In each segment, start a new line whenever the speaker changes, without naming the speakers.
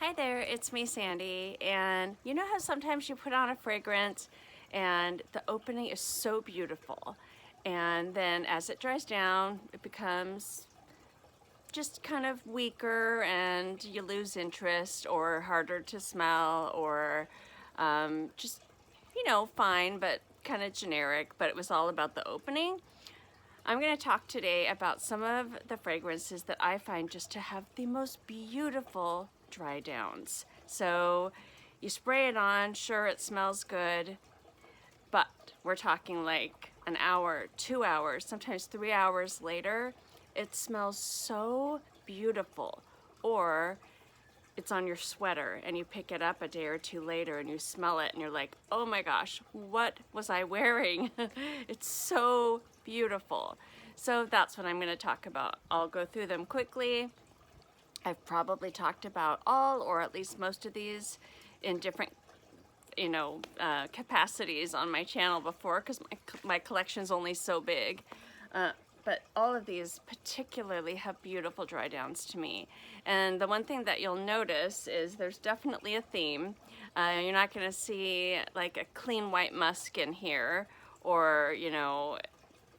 Hi there, it's me, Sandy, and you know how sometimes you put on a fragrance and the opening is so beautiful, and then as it dries down, it becomes just kind of weaker and you lose interest or harder to smell or just, fine, but kind of generic, but it was all about the opening. I'm going to talk today about some of the fragrances that I find just to have the most beautiful dry downs. So you spray it on, sure it smells good, but we're talking like an hour, 2 hours, sometimes 3 hours later, it smells so beautiful. Or it's on your sweater and you pick it up a day or two later and you smell it and you're like, oh my gosh, what was I wearing? It's so beautiful. So that's what I'm going to talk about. I'll go through them quickly. I've probably talked about all or at least most of these in different capacities on my channel before because my collection's only so big. But all of these particularly have beautiful dry downs to me. And the one thing that you'll notice is there's definitely a theme. You're not going to see like a clean white musk in here or,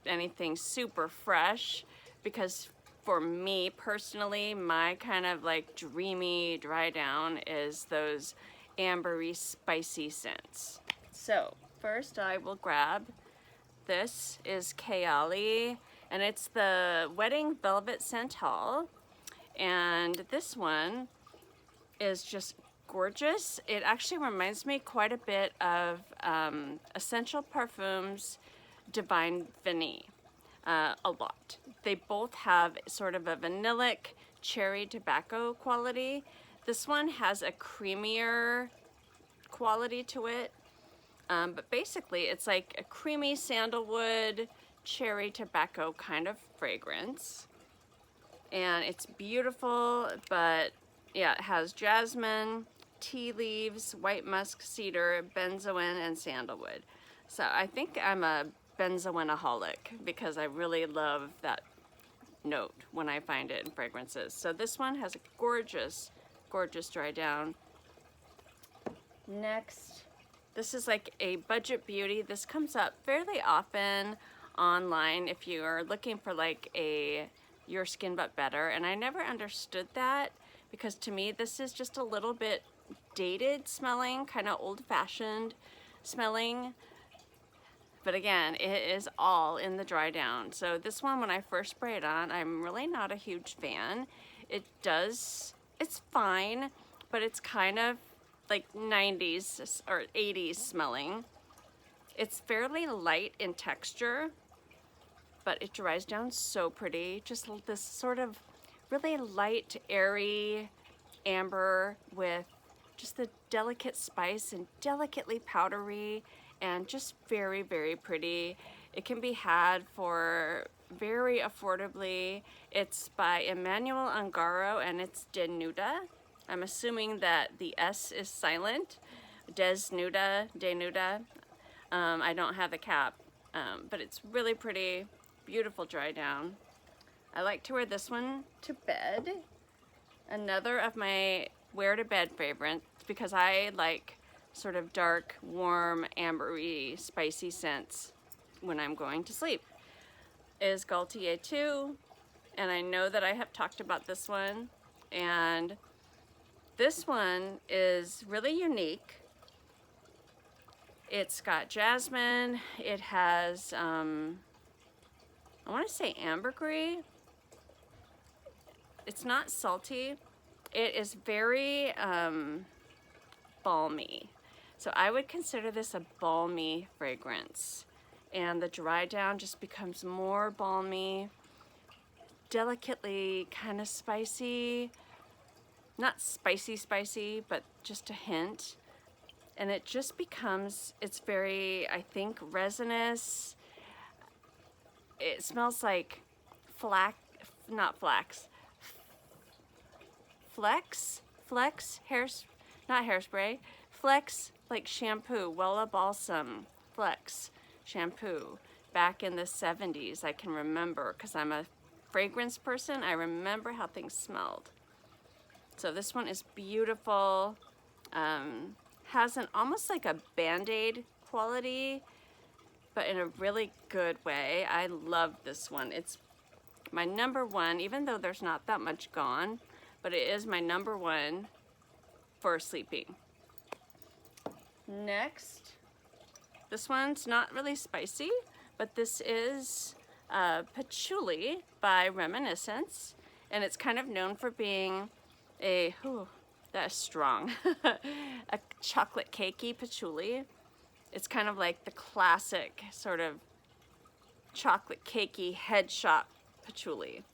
anything super fresh, because for me personally, my kind of like dreamy dry down is those ambery spicy scents. So first I will grab, this is Kayali, and it's the Wedding Velvet Santal, and this one is just gorgeous. It actually reminds me quite a bit of Essential Parfums Divine Vanille, a lot. They both have sort of a vanillic cherry tobacco quality. This one has a creamier quality to it, but basically it's like a creamy sandalwood cherry tobacco kind of fragrance, and it's beautiful. But yeah, it has jasmine, tea leaves, white musk, cedar, benzoin, and sandalwood. So I think I'm a benzoinaholic because I really love that note when I find it in fragrances. So this one has a gorgeous dry down. Next, this is like a budget beauty. This comes up fairly often online if you are looking for like a your skin but better, and I never understood that because to me this is just a little bit dated smelling, kind of old-fashioned smelling, but again, it is all in the dry down. So this one, when I first spray it on, I'm really not a huge fan. It's fine, but it's kind of like 90s or 80s smelling. It's fairly light in texture, but it dries down so pretty. Just this sort of really light, airy amber with just the delicate spice and delicately powdery and just very, very pretty. It can be had for very affordably. It's by Emmanuel Ungaro and it's Denuda. I'm assuming that the S is silent. Denuda. I don't have the cap, but it's really pretty, beautiful dry down. I like to wear this one to bed. Another of my wear to bed favorites, because I like sort of dark, warm, ambery, spicy scents when I'm going to sleep, is Gaultier 2, and I know that I have talked about this one, and this one is really unique. It's got jasmine, it has, I want to say ambergris. It's not salty. It is very balmy. So I would consider this a balmy fragrance. And the dry down just becomes more balmy, delicately kind of spicy. Not spicy, but just a hint. And it just becomes, it's very, I think, resinous. It smells like flex, not hairspray, Flex, like shampoo, Wella Balsam Flex shampoo back in the 70s. I can remember because I'm a fragrance person. I remember how things smelled. So this one is beautiful. Has an almost like a Band-Aid quality, but in a really good way. I love this one. It's my number one, even though there's not that much gone, but it is my number one for sleeping. Next, this one's not really spicy, but this is Patchouli by Reminiscence, and it's kind of known for being a, that's strong, a chocolate cakey patchouli. It's kind of like the classic sort of chocolate cakey head shop patchouli.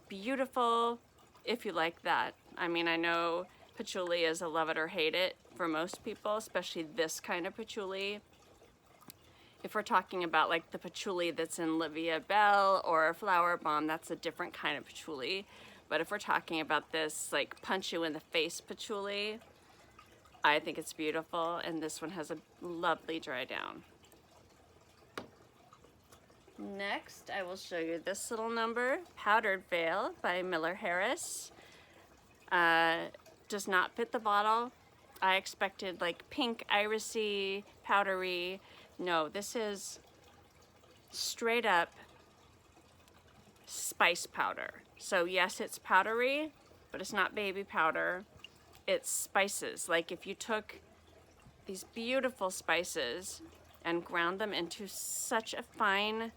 Beautiful if you like that. I mean, I know patchouli is a love it or hate it for most people, especially this kind of patchouli. If we're talking about like the patchouli that's in La Vie Belle or Flower Bomb, that's a different kind of patchouli. But if we're talking about this like punch you in the face patchouli, I think it's beautiful, and this one has a lovely dry down. Next, I will show you this little number, Powdered Veil by Miller Harris. Does not fit the bottle. I expected like pink, irisy, powdery. No, this is straight up spice powder. So yes, it's powdery, but it's not baby powder. It's spices. Like if you took these beautiful spices and ground them into such a fine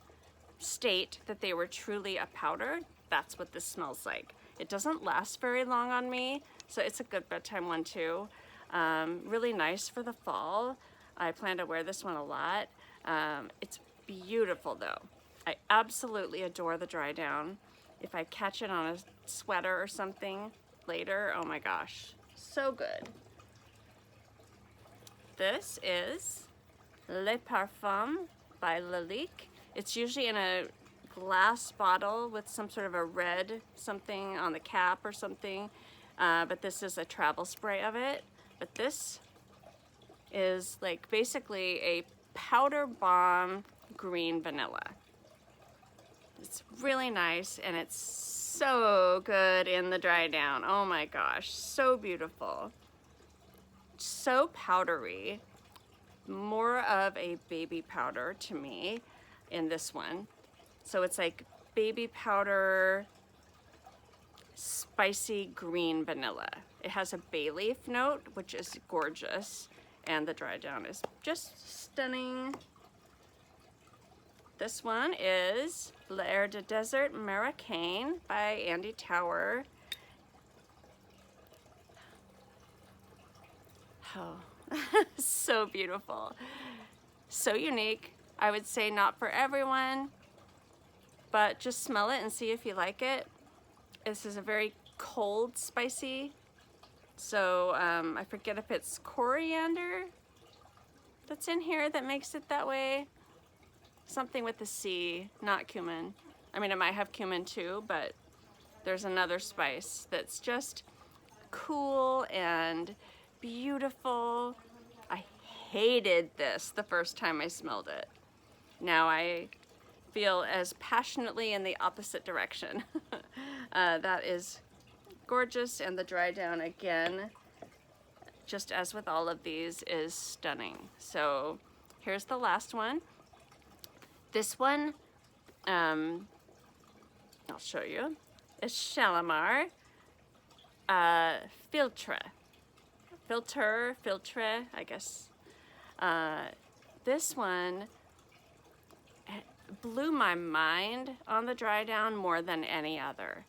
state that they were truly a powder, that's what this smells like. It doesn't last very long on me, so it's a good bedtime one too. Really nice for the fall. I plan to wear this one a lot. It's beautiful though. I absolutely adore the dry down. If I catch it on a sweater or something later, oh my gosh, so good. This is Le Parfum by Lalique. It's usually in a glass bottle with some sort of a red something on the cap or something, but this is a travel spray of it. But this is like basically a powder bomb green vanilla. It's really nice, and it's so good in the dry down. Oh my gosh, so beautiful. So powdery. More of a baby powder to me in this one. So it's like baby powder, spicy green vanilla. It has a bay leaf note, which is gorgeous, and the dry down is just stunning. This one is L'Air de Desert Marraine by Andy Tower. Oh, so beautiful. So unique. I would say not for everyone, but just smell it and see if you like it. This is a very cold, spicy. So I forget if it's coriander that's in here that makes it that way. Something with the C, not cumin. I mean, it might have cumin too, but there's another spice that's just cool and beautiful. I hated this the first time I smelled it. Now I feel as passionately in the opposite direction. That is gorgeous, and the dry down again, just as with all of these, is stunning. So here's the last one. This one, I'll show you, is Shalomar filtra, I guess. This one blew my mind on the dry down more than any other.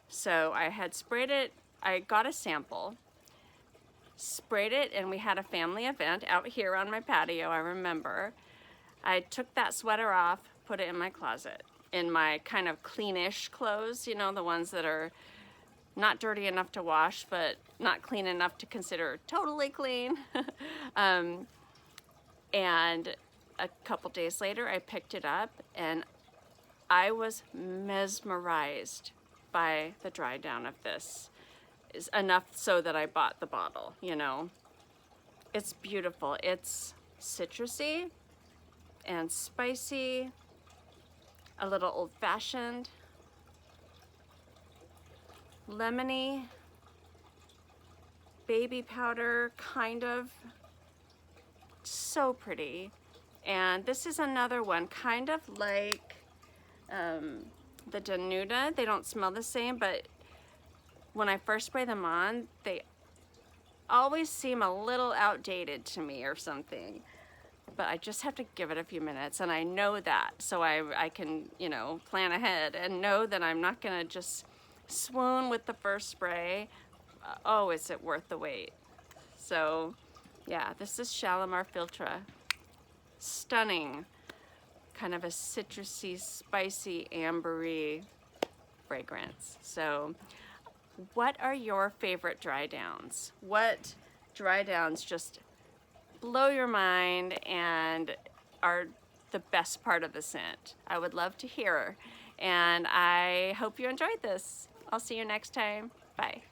So I had sprayed it, I got a sample, sprayed it, and we had a family event out here on my patio, I remember. I took that sweater off, put it in my closet, in my kind of cleanish clothes, you know, the ones that are not dirty enough to wash, but not clean enough to consider totally clean. And a couple days later, I picked it up, and I was mesmerized by the dry down of this. It's enough so that I bought the bottle, you know. It's beautiful. It's citrusy and spicy, a little old-fashioned, lemony, baby powder, kind of. So pretty. And this is another one, kind of like the Duda. They don't smell the same, but when I first spray them on, they always seem a little outdated to me or something. But I just have to give it a few minutes, and I know that, so I can, you know, plan ahead and know that I'm not gonna just swoon with the first spray. Oh, is it worth the wait? So yeah, this is Shalomar Filtra. Stunning, kind of a citrusy, spicy, ambery fragrance. So what are your favorite dry downs? What dry downs just blow your mind and are the best part of the scent? I would love to hear, and I hope you enjoyed this. I'll see you next time. Bye.